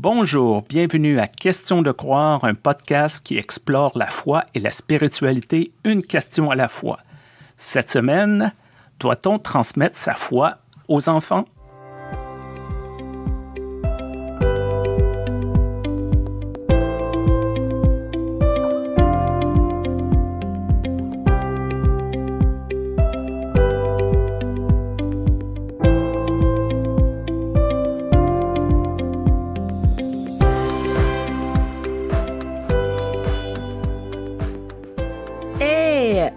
Bonjour, bienvenue à Question de croire, un podcast qui explore la foi et la spiritualité, une question à la fois. Cette semaine, doit-on transmettre sa foi aux enfants?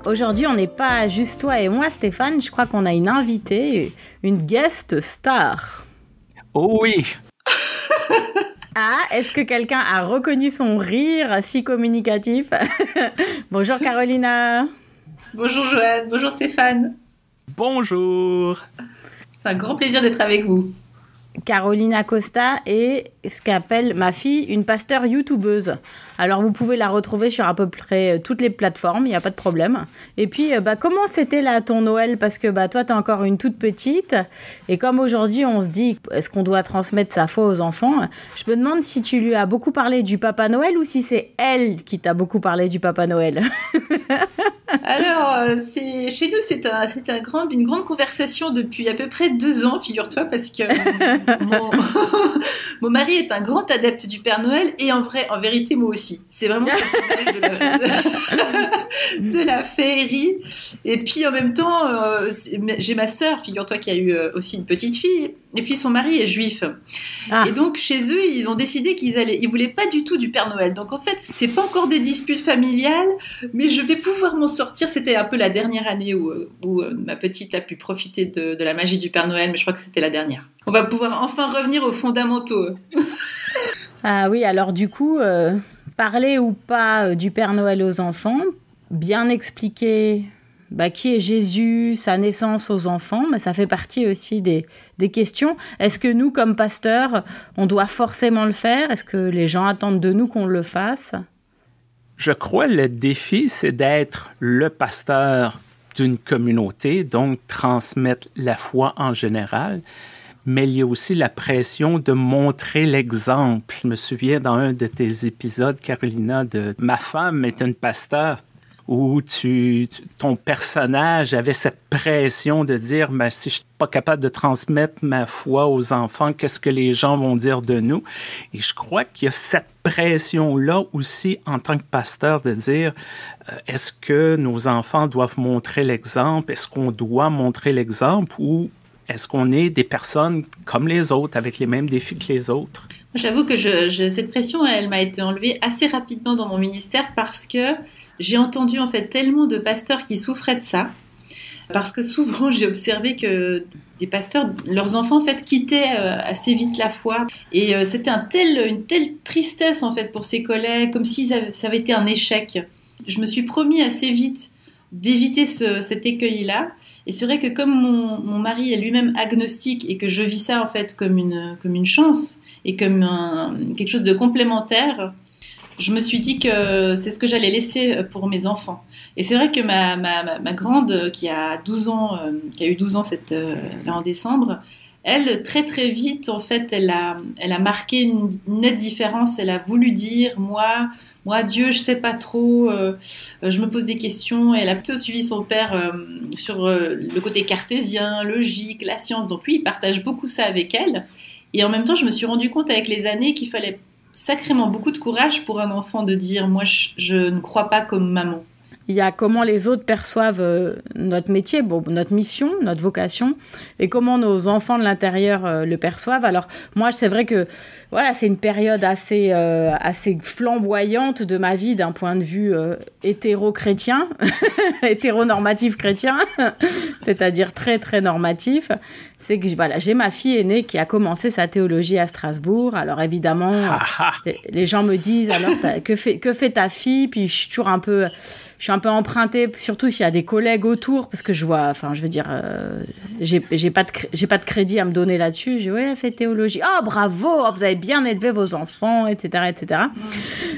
Aujourd'hui, on n'est pas juste toi et moi, Stéphane. Je crois qu'on a une invitée, une guest star. Oh oui! Ah, est-ce que quelqu'un a reconnu son rire si communicatif? Bonjour Carolina. Bonjour Joanne, bonjour Stéphane. Bonjour! C'est un grand plaisir d'être avec vous. Carolina Costa est ce qu'appelle ma fille une pasteur youtubeuse. Alors vous pouvez la retrouver sur à peu près toutes les plateformes, il n'y a pas de problème. Et puis comment c'était là ton Noël? Parce que toi t'es encore une toute petite et comme aujourd'hui on se dit est-ce qu'on doit transmettre sa foi aux enfants, je me demande si tu lui as beaucoup parlé du Papa Noël ou si c'est elle qui t'a beaucoup parlé du Papa Noël. Alors chez nous c'est une grande conversation depuis à peu près 2 ans, figure-toi, parce que mon mari est un grand adepte du Père Noël et en vérité moi aussi. C'est vraiment cette image de la féerie. Et puis en même temps, j'ai ma sœur, figure-toi, qui a eu aussi une petite fille. Et puis son mari est juif. Ah. Et donc chez eux, ils ont décidé ils voulaient pas du tout du Père Noël. Donc en fait, c'est pas encore des disputes familiales, mais je vais pouvoir m'en sortir. C'était un peu la dernière année où ma petite a pu profiter de la magie du Père Noël, mais je crois que c'était la dernière. On va pouvoir enfin revenir aux fondamentaux. Ah oui, alors du coup, parler ou pas du Père Noël aux enfants, bien expliquer qui est Jésus, sa naissance aux enfants, mais ça fait partie aussi des questions. Est-ce que nous, comme pasteurs, on doit forcément le faire? Est-ce que les gens attendent de nous qu'on le fasse? Je crois que le défi, c'est d'être le pasteur d'une communauté, donc transmettre la foi en général. Mais il y a aussi la pression de montrer l'exemple. Je me souviens dans un de tes épisodes, Carolina, de Ma femme est une pasteur, où ton personnage avait cette pression de dire si je ne suis pas capable de transmettre ma foi aux enfants, qu'est-ce que les gens vont dire de nous? Et je crois qu'il y a cette pression-là aussi en tant que pasteur de dire est-ce que nos enfants doivent montrer l'exemple? Est-ce qu'on doit montrer l'exemple ou est-ce qu'on est des personnes comme les autres, avec les mêmes défis que les autres? J'avoue que cette pression, elle m'a été enlevée assez rapidement dans mon ministère parce que j'ai entendu en fait tellement de pasteurs qui souffraient de ça. Parce que souvent, j'ai observé que des pasteurs, leurs enfants en fait quittaient assez vite la foi. Et c'était une telle tristesse en fait pour ses collègues, comme si ça avait été un échec. Je me suis promis assez vite d'éviter cet écueil-là. Et c'est vrai que comme mon mari est lui-même agnostique et que je vis ça en fait comme une chance et comme quelque chose de complémentaire, je me suis dit que c'est ce que j'allais laisser pour mes enfants. Et c'est vrai que ma grande, qui a 12 ans, qui a eu 12 ans là en décembre, elle, très très vite, en fait, elle a marqué une nette différence. Elle a voulu dire, moi, Dieu, je sais pas trop, je me pose des questions. Elle a plutôt suivi son père sur le côté cartésien, logique, la science. Donc lui, il partage beaucoup ça avec elle. Et en même temps, je me suis rendu compte avec les années qu'il fallait sacrément beaucoup de courage pour un enfant de dire « moi, je ne crois pas comme maman ». Il y a comment les autres perçoivent notre métier, notre mission, notre vocation, et comment nos enfants de l'intérieur le perçoivent. Alors moi, c'est vrai que c'est une période assez flamboyante de ma vie d'un point de vue hétéro-chrétien, hétéronormatif chrétien, c'est-à-dire très très normatif. C'est que j'ai ma fille aînée qui a commencé sa théologie à Strasbourg. Alors évidemment, les gens me disent alors que fait ta fille? Puis je suis un peu empruntée, surtout s'il y a des collègues autour, parce que je vois, j'ai pas de crédit à me donner là-dessus. J'ai elle fait théologie. Oh bravo, vous avez bien élevé vos enfants, etc., etc.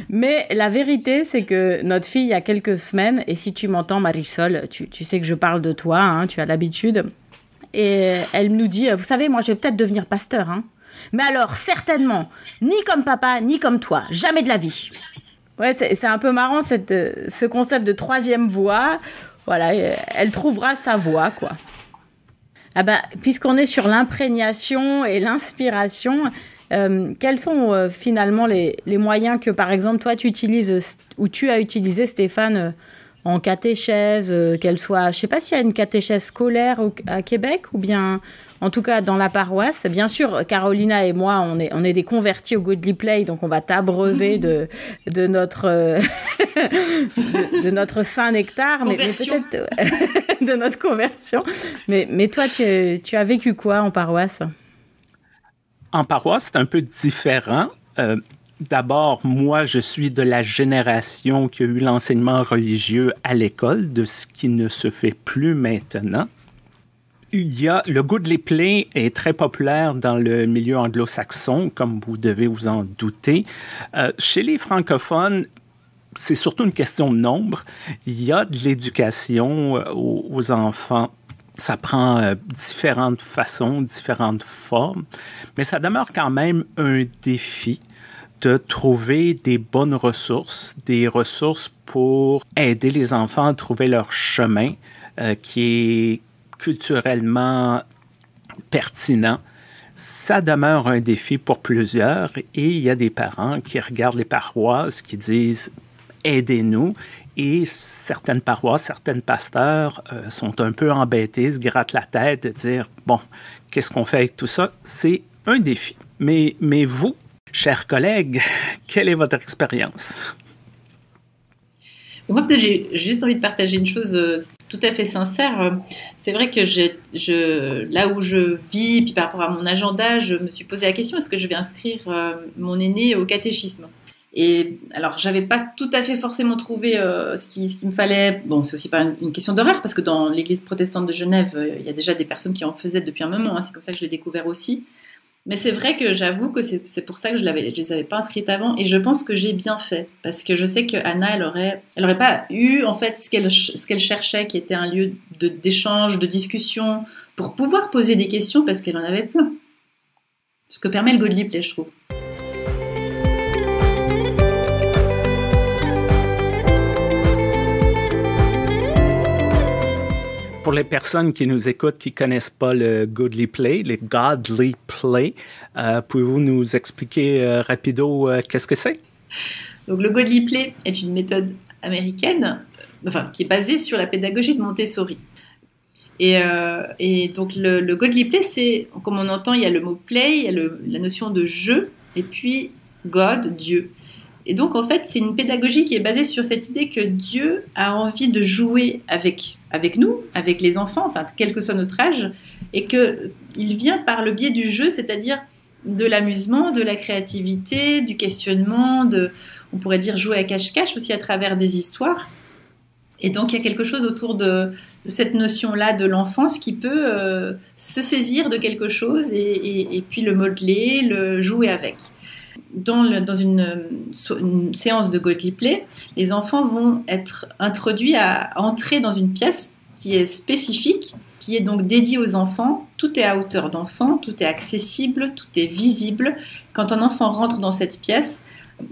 Mais la vérité, c'est que notre fille, il y a quelques semaines, et si tu m'entends, Marisol, tu sais que je parle de toi, tu as l'habitude. Et elle nous dit, vous savez, moi, je vais peut-être devenir pasteur. Mais alors, certainement, ni comme papa, ni comme toi. Jamais de la vie. Ouais, c'est un peu marrant, ce concept de troisième voix. Voilà, elle trouvera sa voix, quoi. Ah ben, puisqu'on est sur l'imprégnation et l'inspiration, quels sont finalement les moyens que, par exemple, toi, tu utilises ou tu as utilisé, Stéphane, en catéchèse, qu'elle soit, je ne sais pas s'il y a une catéchèse scolaire à Québec ou bien, en tout cas, dans la paroisse. Bien sûr, Carolina et moi, on est des convertis au Godly Play, donc on va t'abreuver de notre de notre saint nectar, mais peut-être de notre conversion. Mais toi, tu as vécu quoi en paroisse? En paroisse, c'est un peu différent. D'abord, moi, je suis de la génération qui a eu l'enseignement religieux à l'école, de ce qui ne se fait plus maintenant. Le Godly Play est très populaire dans le milieu anglo-saxon, comme vous devez vous en douter. Chez les francophones, c'est surtout une question de nombre. Il y a de l'éducation aux enfants. Ça prend différentes façons, différentes formes, mais ça demeure quand même un défi de trouver des bonnes ressources, des ressources pour aider les enfants à trouver leur chemin qui est culturellement pertinent. Ça demeure un défi pour plusieurs et il y a des parents qui regardent les paroisses, qui disent « aidez-nous ». Et certaines paroisses, certains pasteurs sont un peu embêtés, se grattent la tête de dire « bon, qu'est-ce qu'on fait avec tout ça ?» C'est un défi. Mais vous, chers collègues, quelle est votre expérience? Moi, peut-être, j'ai juste envie de partager une chose tout à fait sincère. C'est vrai que là où je vis, puis par rapport à mon agenda, je me suis posé la question, est-ce que je vais inscrire mon aîné au catéchisme? Et alors, j'avais pas tout à fait forcément trouvé ce qu'il me fallait. Bon, c'est aussi pas une question d'horaire, parce que dans l'église protestante de Genève, il y a déjà des personnes qui en faisaient depuis un moment. Hein, c'est comme ça que je l'ai découvert aussi. Mais c'est vrai que j'avoue que c'est pour ça que je les avais pas inscrites avant, et je pense que j'ai bien fait, parce que je sais que Anna, elle aurait pas eu en fait ce qu'elle cherchait, qui était un lieu d'échange, de discussion, pour pouvoir poser des questions, parce qu'elle en avait plein. Ce que permet le Godly Play, je trouve. Pour les personnes qui nous écoutent, qui ne connaissent pas le Godly Play, pouvez-vous nous expliquer rapido qu'est-ce que c'est? Donc, le Godly Play est une méthode américaine, qui est basée sur la pédagogie de Montessori. Et donc, le Godly Play, c'est, comme on entend, il y a le mot play, il y a la notion de jeu, et puis God, Dieu. Et donc, en fait, c'est une pédagogie qui est basée sur cette idée que Dieu a envie de jouer avec nous, avec les enfants, enfin, quel que soit notre âge, et qu'il vient par le biais du jeu, c'est-à-dire de l'amusement, de la créativité, du questionnement, on pourrait dire jouer à cache-cache aussi à travers des histoires. Et donc, il y a quelque chose autour de cette notion-là de l'enfance qui peut se saisir de quelque chose et puis le modeler, le jouer avec. Dans une séance de Godly Play, les enfants vont être introduits à entrer dans une pièce qui est spécifique, qui est donc dédiée aux enfants. Tout est à hauteur d'enfant, tout est accessible, tout est visible. Quand un enfant rentre dans cette pièce,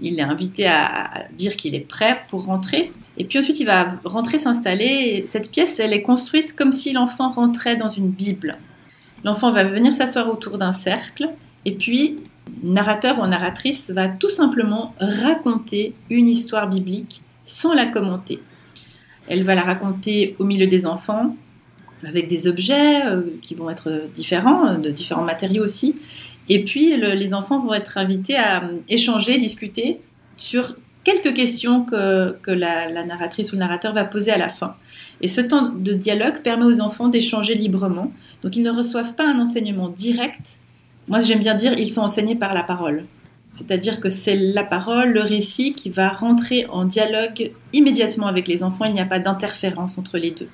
il est invité à dire qu'il est prêt pour rentrer. Et puis ensuite, il va rentrer, s'installer. Cette pièce, elle est construite comme si l'enfant rentrait dans une Bible. L'enfant va venir s'asseoir autour d'un cercle et puis narrateur ou narratrice va tout simplement raconter une histoire biblique sans la commenter. Elle va la raconter au milieu des enfants, avec des objets qui vont être différents, de différents matériaux aussi. Et puis, les enfants vont être invités à échanger, discuter sur quelques questions que la narratrice ou le narrateur va poser à la fin. Et ce temps de dialogue permet aux enfants d'échanger librement. Donc, ils ne reçoivent pas un enseignement direct. Moi, j'aime bien dire, ils sont enseignés par la parole. C'est-à-dire que c'est la parole, le récit qui va rentrer en dialogue immédiatement avec les enfants. Il n'y a pas d'interférence entre les deux.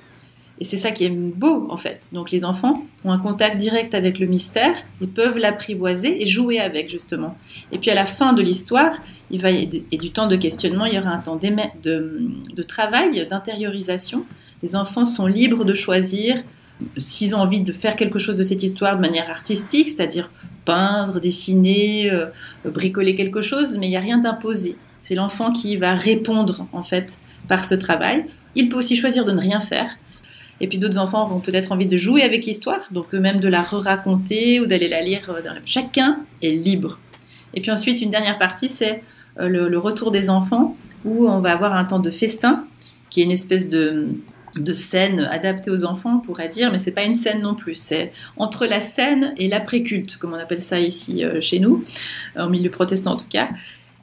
Et c'est ça qui est beau, en fait. Donc, les enfants ont un contact direct avec le mystère et peuvent l'apprivoiser et jouer avec, justement. Et puis, à la fin de l'histoire, et du temps de questionnement, il y aura un temps de travail, d'intériorisation. Les enfants sont libres de choisir s'ils ont envie de faire quelque chose de cette histoire de manière artistique, c'est-à-dire peindre, dessiner, bricoler quelque chose, mais il n'y a rien d'imposé. C'est l'enfant qui va répondre, en fait, par ce travail. Il peut aussi choisir de ne rien faire. Et puis d'autres enfants ont peut-être envie de jouer avec l'histoire, donc eux-mêmes de la re-raconter ou d'aller la lire. Chacun est libre. Et puis ensuite, une dernière partie, c'est le retour des enfants, où on va avoir un temps de festin, qui est une espèce de scène adaptée aux enfants, on pourrait dire, mais c'est pas une scène non plus. C'est entre la scène et l'après-culte, comme on appelle ça ici chez nous, en milieu protestant en tout cas.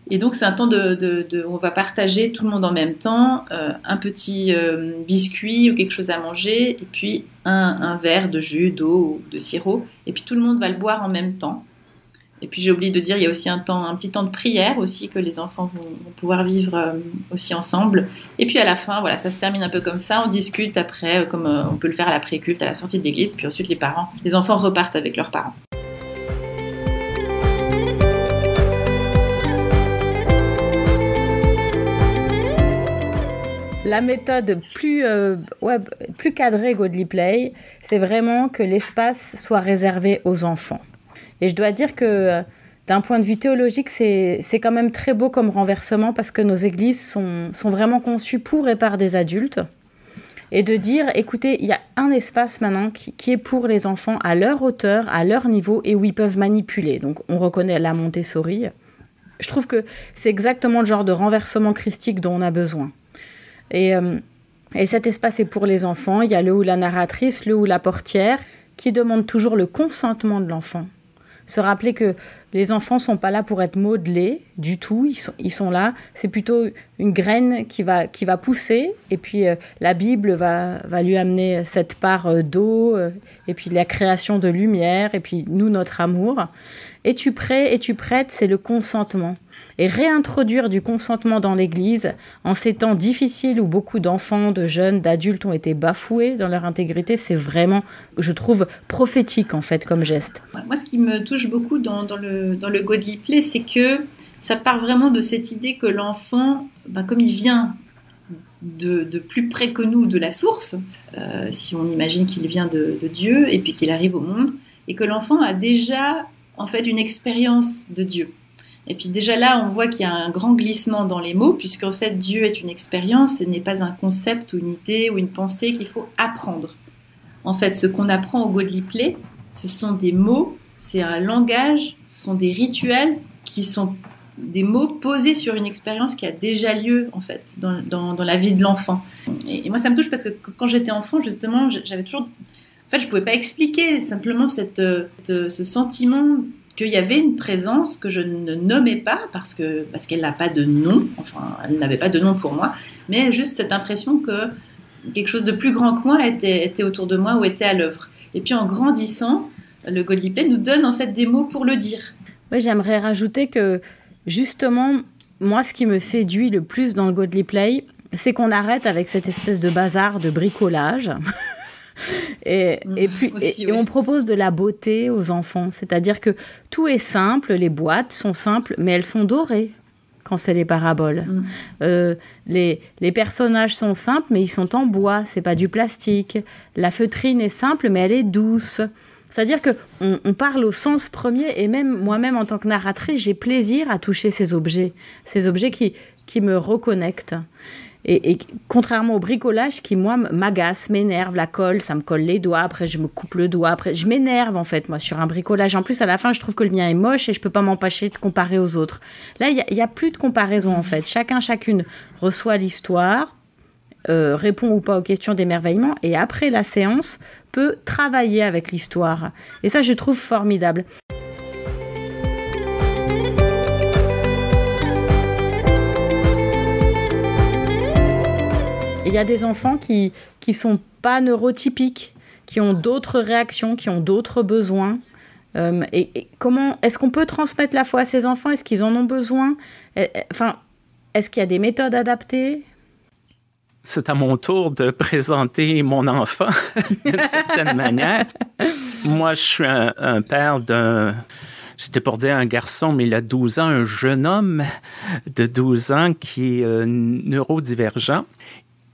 Et donc c'est un temps on va partager tout le monde en même temps, un petit biscuit ou quelque chose à manger, et puis un verre de jus, d'eau ou de sirop, et puis tout le monde va le boire en même temps. Et puis j'ai oublié de dire, il y a aussi un petit temps de prière aussi que les enfants vont pouvoir vivre aussi ensemble. Et puis à la fin, voilà, ça se termine un peu comme ça. On discute après, comme on peut le faire à l'après-culte, à la sortie de l'église. Puis ensuite les enfants repartent avec leurs parents. La méthode plus cadrée Godly Play, c'est vraiment que l'espace soit réservé aux enfants. Et je dois dire que d'un point de vue théologique, c'est quand même très beau comme renversement parce que nos églises sont vraiment conçues pour et par des adultes. Et de dire, écoutez, il y a un espace maintenant qui est pour les enfants à leur hauteur, à leur niveau et où ils peuvent manipuler. Donc on reconnaît la Montessori. Je trouve que c'est exactement le genre de renversement christique dont on a besoin. Et cet espace est pour les enfants. Il y a le ou la narratrice, le ou la portière qui demande toujours le consentement de l'enfant. Se rappeler que les enfants ne sont pas là pour être modelés du tout, ils sont là, c'est plutôt une graine qui va pousser, et puis la Bible va lui amener cette part d'eau, et puis la création de lumière, et puis nous, notre amour. Es-tu prêt, es-tu prête, c'est le consentement. Et réintroduire du consentement dans l'Église en ces temps difficiles où beaucoup d'enfants, de jeunes, d'adultes ont été bafoués dans leur intégrité, c'est vraiment, je trouve, prophétique en fait comme geste. Moi, ce qui me touche beaucoup dans le Godly Play, c'est que ça part vraiment de cette idée que l'enfant, comme il vient de plus près que nous de la source, si on imagine qu'il vient de Dieu et puis qu'il arrive au monde, et que l'enfant a déjà en fait une expérience de Dieu. Et puis déjà là, on voit qu'il y a un grand glissement dans les mots, puisqu'en fait, Dieu est une expérience et n'est pas un concept ou une idée ou une pensée qu'il faut apprendre. En fait, ce qu'on apprend au Godly Play, ce sont des mots, c'est un langage, ce sont des rituels qui sont des mots posés sur une expérience qui a déjà lieu, en fait, dans la vie de l'enfant. Et moi, ça me touche parce que quand j'étais enfant, justement, j'avais toujours... En fait, je ne pouvais pas expliquer simplement ce sentiment qu'il y avait une présence que je ne nommais pas parce qu'elle n'a pas de nom, enfin, elle n'avait pas de nom pour moi, mais juste cette impression que quelque chose de plus grand que moi était autour de moi ou était à l'œuvre. Et puis en grandissant, le Godly Play nous donne en fait des mots pour le dire. Oui, j'aimerais rajouter que justement, moi, ce qui me séduit le plus dans le Godly Play, c'est qu'on arrête avec cette espèce de bazar de bricolage. Et on propose de la beauté aux enfants, c'est-à-dire que tout est simple, les boîtes sont simples, mais elles sont dorées quand c'est les paraboles. Les personnages sont simples, mais ils sont en bois, c'est pas du plastique. La feutrine est simple, mais elle est douce. C'est-à-dire qu'on parle au sens premier, et même moi-même en tant que narratrice, j'ai plaisir à toucher ces objets qui me reconnectent. Et contrairement au bricolage qui, moi, m'agace, m'énerve, la colle, ça me colle les doigts, après je me coupe le doigt, après je m'énerve en fait, moi, sur un bricolage. En plus, à la fin, je trouve que le mien est moche et je peux pas m'empêcher de comparer aux autres. Là, il y a plus de comparaison en fait. Chacune reçoit l'histoire, répond ou pas aux questions d'émerveillement et après la séance, peut travailler avec l'histoire. Et ça, je trouve formidable. Il y a des enfants qui sont pas neurotypiques, qui ont d'autres réactions, qui ont d'autres besoins. Et comment est-ce qu'on peut transmettre la foi à ces enfants? Est-ce qu'ils en ont besoin? Enfin, est-ce qu'il y a des méthodes adaptées? C'est à mon tour de présenter mon enfant d'une certaine manière. Moi, je suis un père j'étais pour dire un garçon, mais il a 12 ans, un jeune homme de 12 ans qui est neurodivergent.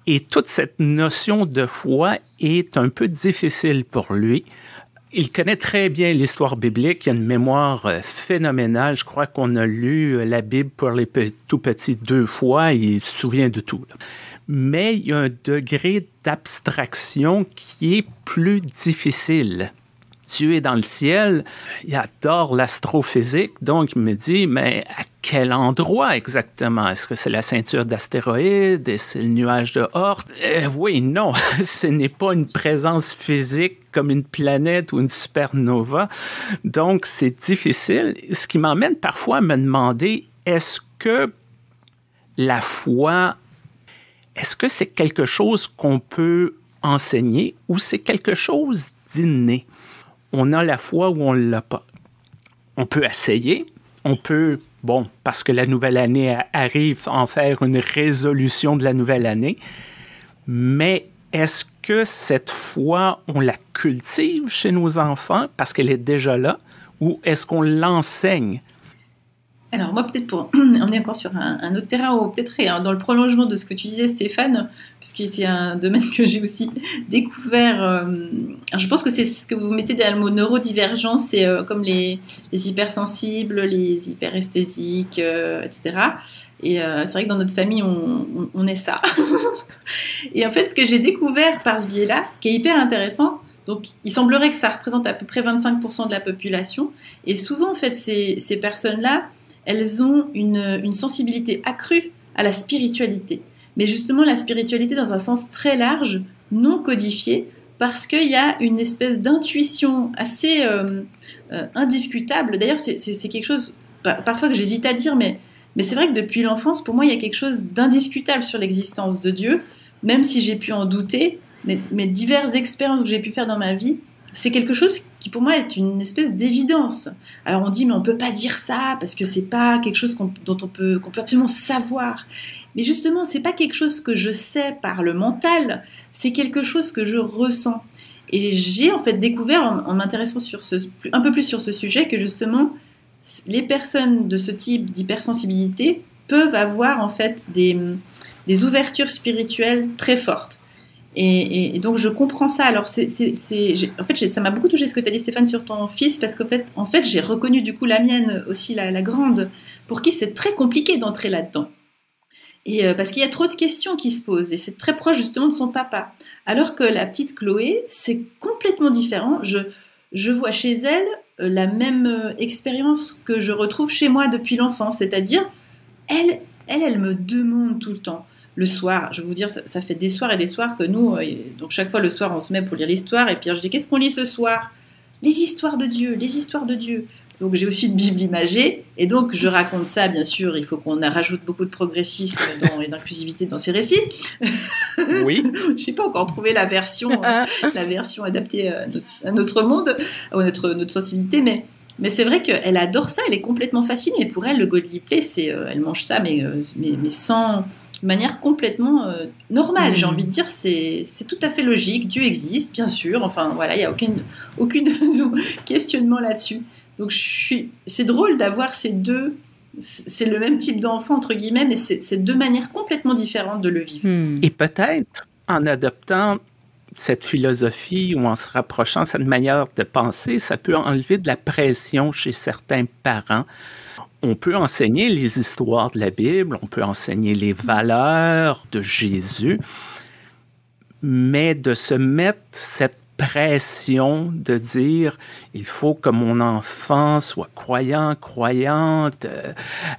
Et toute cette notion de foi est un peu difficile pour lui. Il connaît très bien l'histoire biblique, il a une mémoire phénoménale. Je crois qu'on a lu la Bible pour les tout petits 2 fois, il se souvient de tout. Là. Mais il y a un degré d'abstraction qui est plus difficile. Dieu est dans le ciel, il adore l'astrophysique, donc il me dit, mais à quel endroit exactement? Est-ce que c'est la ceinture d'astéroïdes? Est-ce le nuage de Oort? Oui, non, ce n'est pas une présence physique comme une planète ou une supernova. Donc, c'est difficile. Ce qui m'emmène parfois à me demander, est-ce que la foi, est-ce que c'est quelque chose qu'on peut enseigner ou c'est quelque chose d'inné? On a la foi ou on ne l'a pas. On peut essayer, on peut, parce que la nouvelle année arrive, en faire une résolution de la nouvelle année, mais est-ce que cette foi, on la cultive chez nos enfants parce qu'elle est déjà là, ou est-ce qu'on l'enseigne? Alors moi, peut-être pour emmener encore sur un autre terrain, ou peut-être dans le prolongement de ce que tu disais, Stéphane, parce que c'est un domaine que j'ai aussi découvert. Alors je pense que c'est ce que vous mettez derrière le mot neurodivergence, c'est comme les hypersensibles, les hyperesthésiques, etc. Et c'est vrai que dans notre famille, on est ça. Et en fait, ce que j'ai découvert par ce biais-là, qui est hyper intéressant, donc il semblerait que ça représente à peu près 25% de la population, et souvent, en fait, ces personnes-là, elles ont une sensibilité accrue à la spiritualité. Mais justement, la spiritualité dans un sens très large, non codifié, parce qu'il y a une espèce d'intuition assez indiscutable. D'ailleurs, c'est quelque chose, parfois que j'hésite à dire, mais c'est vrai que depuis l'enfance, pour moi, il y a quelque chose d'indiscutable sur l'existence de Dieu, même si j'ai pu en douter, mais diverses expériences que j'ai pu faire dans ma vie, c'est quelque chose qui pour moi est une espèce d'évidence. Alors on dit mais on peut pas dire ça parce que c'est pas quelque chose qu'on peut absolument savoir. Mais justement c'est pas quelque chose que je sais par le mental, c'est quelque chose que je ressens. Et j'ai en fait découvert en m'intéressant un peu plus sur ce sujet que justement les personnes de ce type d'hypersensibilité peuvent avoir en fait des ouvertures spirituelles très fortes. Et donc je comprends ça. Alors en fait ça m'a beaucoup touché ce que tu as dit Stéphane sur ton fils parce qu'en fait j'ai reconnu du coup la mienne aussi la grande pour qui c'est très compliqué d'entrer là-dedans. Et parce qu'il y a trop de questions qui se posent et c'est très proche justement de son papa. Alors que la petite Chloé c'est complètement différent. Je vois chez elle la même expérience que je retrouve chez moi depuis l'enfance, c'est-à-dire elle me demande tout le temps. Le soir, je vais vous dire, ça fait des soirs et des soirs que nous, donc chaque fois le soir, on se met pour lire l'histoire, et puis je dis, qu'est-ce qu'on lit ce soir? Les histoires de Dieu, les histoires de Dieu. Donc j'ai aussi une Bible imagée, et donc je raconte ça, bien sûr, il faut qu'on rajoute beaucoup de progressisme et d'inclusivité dans ces récits. Oui. Je n'ai pas encore trouvé la version adaptée à notre monde, à notre sensibilité, mais c'est vrai qu'elle adore ça, elle est complètement fascinée, et pour elle, le Godly Play, elle mange ça, mais sans... de manière complètement normale, j'ai envie de dire, c'est tout à fait logique, Dieu existe, bien sûr, enfin voilà, il n'y a aucun questionnement là-dessus. Donc c'est drôle d'avoir ces deux, c'est le même type d'enfant entre guillemets, mais c'est deux manières complètement différentes de le vivre. Et peut-être en adoptant cette philosophie ou en se rapprochant de cette manière de penser, ça peut enlever de la pression chez certains parents. On peut enseigner les histoires de la Bible, on peut enseigner les valeurs de Jésus, mais de se mettre cette pression de dire il faut que mon enfant soit croyant, croyante,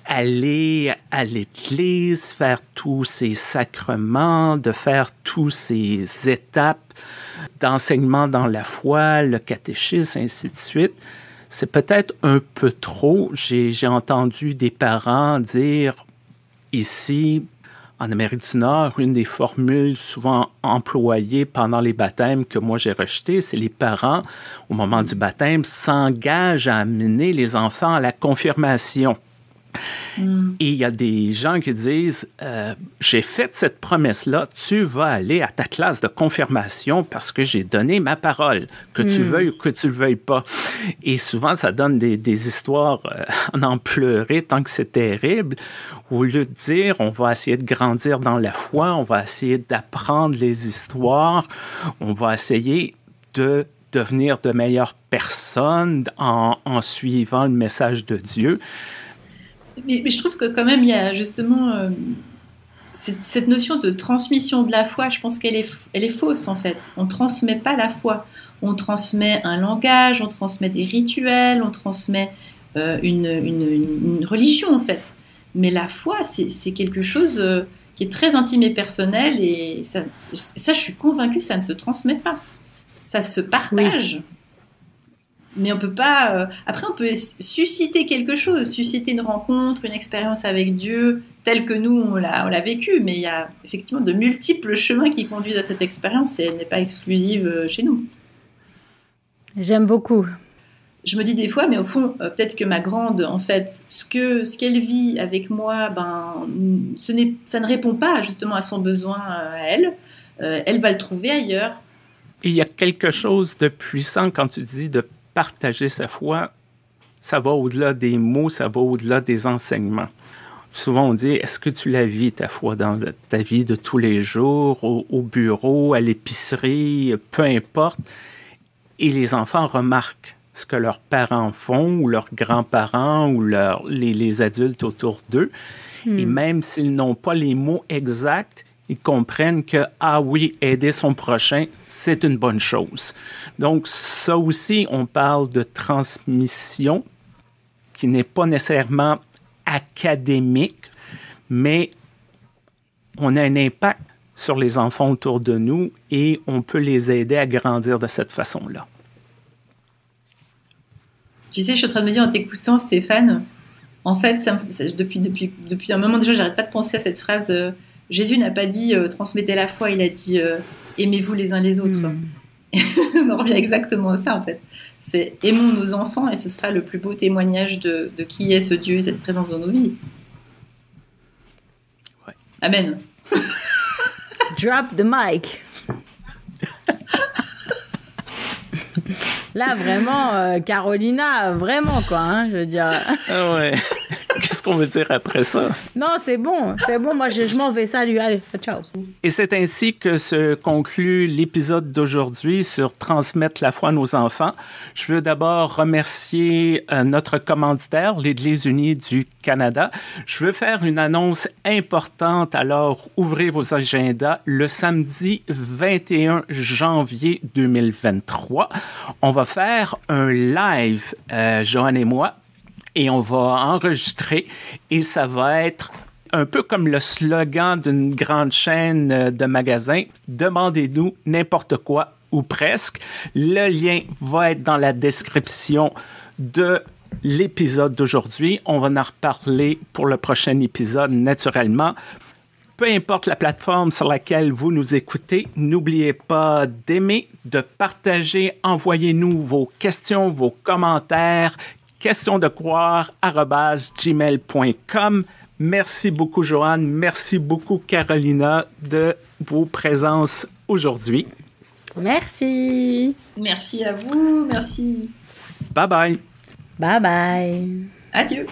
aller à l'église, faire tous ces sacrements, de faire toutes ces étapes d'enseignement dans la foi, le catéchisme, ainsi de suite. C'est peut-être un peu trop. J'ai entendu des parents dire ici, en Amérique du Nord, une des formules souvent employées pendant les baptêmes que moi j'ai rejetées, c'est les parents, au moment du baptême, s'engagent à amener les enfants à la confirmation. Et il y a des gens qui disent j'ai fait cette promesse-là, tu vas aller à ta classe de confirmation parce que j'ai donné ma parole, que tu veuilles ou que tu ne le veuilles pas. Et souvent, ça donne des histoires à en pleurer tant que c'est terrible. Au lieu de dire on va essayer de grandir dans la foi, on va essayer d'apprendre les histoires, on va essayer devenir de meilleures personnes en suivant le message de Dieu. Mais je trouve que quand même, il y a justement cette notion de transmission de la foi, je pense qu'elle est fausse en fait. On ne transmet pas la foi. On transmet un langage, on transmet des rituels, on transmet une religion en fait. Mais la foi, c'est quelque chose qui est très intime et personnel, et ça, je suis convaincue que ça ne se transmet pas. Ça se partage. Oui. Mais on peut pas... Après, on peut susciter quelque chose, susciter une rencontre, une expérience avec Dieu, telle que nous, on l'a vécue. Mais il y a effectivement de multiples chemins qui conduisent à cette expérience, et elle n'est pas exclusive chez nous. J'aime beaucoup. Je me dis des fois, mais au fond, peut-être que ma grande, en fait, ce qu'elle vit avec moi, ça ne répond pas justement à son besoin à elle. Elle va le trouver ailleurs. Et il y a quelque chose de puissant quand tu dis de partager sa foi. Ça va au-delà des mots, ça va au-delà des enseignements. Souvent, on dit, est-ce que tu la vis, ta foi, dans ta vie de tous les jours, au bureau, à l'épicerie, peu importe. Et les enfants remarquent ce que leurs parents font, ou leurs grands-parents, ou les adultes autour d'eux. Et même s'ils n'ont pas les mots exacts, ils comprennent que, ah oui, aider son prochain, c'est une bonne chose. Donc, ça aussi, on parle de transmission qui n'est pas nécessairement académique, mais on a un impact sur les enfants autour de nous et on peut les aider à grandir de cette façon-là. Tu sais, je suis en train de me dire en t'écoutant, Stéphane, en fait, depuis un moment déjà, j'arrête pas de penser à cette phrase Jésus n'a pas dit transmettez la foi, il a dit aimez-vous les uns les autres. On en revient exactement à ça en fait. C'est aimons nos enfants et ce sera le plus beau témoignage de qui est ce Dieu, cette présence dans nos vies. Ouais. Amen. Drop the mic. Là, vraiment, Carolina, vraiment, quoi, hein, je veux dire. Ah ouais. Qu'est-ce qu'on veut dire après ça? Non, c'est bon. Moi, je m'en vais. Salut, allez, ciao. Et c'est ainsi que se conclut l'épisode d'aujourd'hui sur transmettre la foi à nos enfants. Je veux d'abord remercier notre commanditaire, l'Église unie du Canada. Je veux faire une annonce importante, alors ouvrez vos agendas. Le samedi 21 janvier 2023, on va faire un live, Joanne et moi, et on va enregistrer et ça va être un peu comme le slogan d'une grande chaîne de magasins. Demandez-nous n'importe quoi ou presque. Le lien va être dans la description de l'épisode d'aujourd'hui. On va en reparler pour le prochain épisode naturellement. Peu importe la plateforme sur laquelle vous nous écoutez, n'oubliez pas d'aimer, de partager, envoyez-nous vos questions, vos commentaires, questionsdecroire@gmail.com. Merci beaucoup, Joanne. Merci beaucoup, Carolina, de vos présences aujourd'hui. Merci. Merci à vous. Merci. Bye bye. Bye bye. Adieu.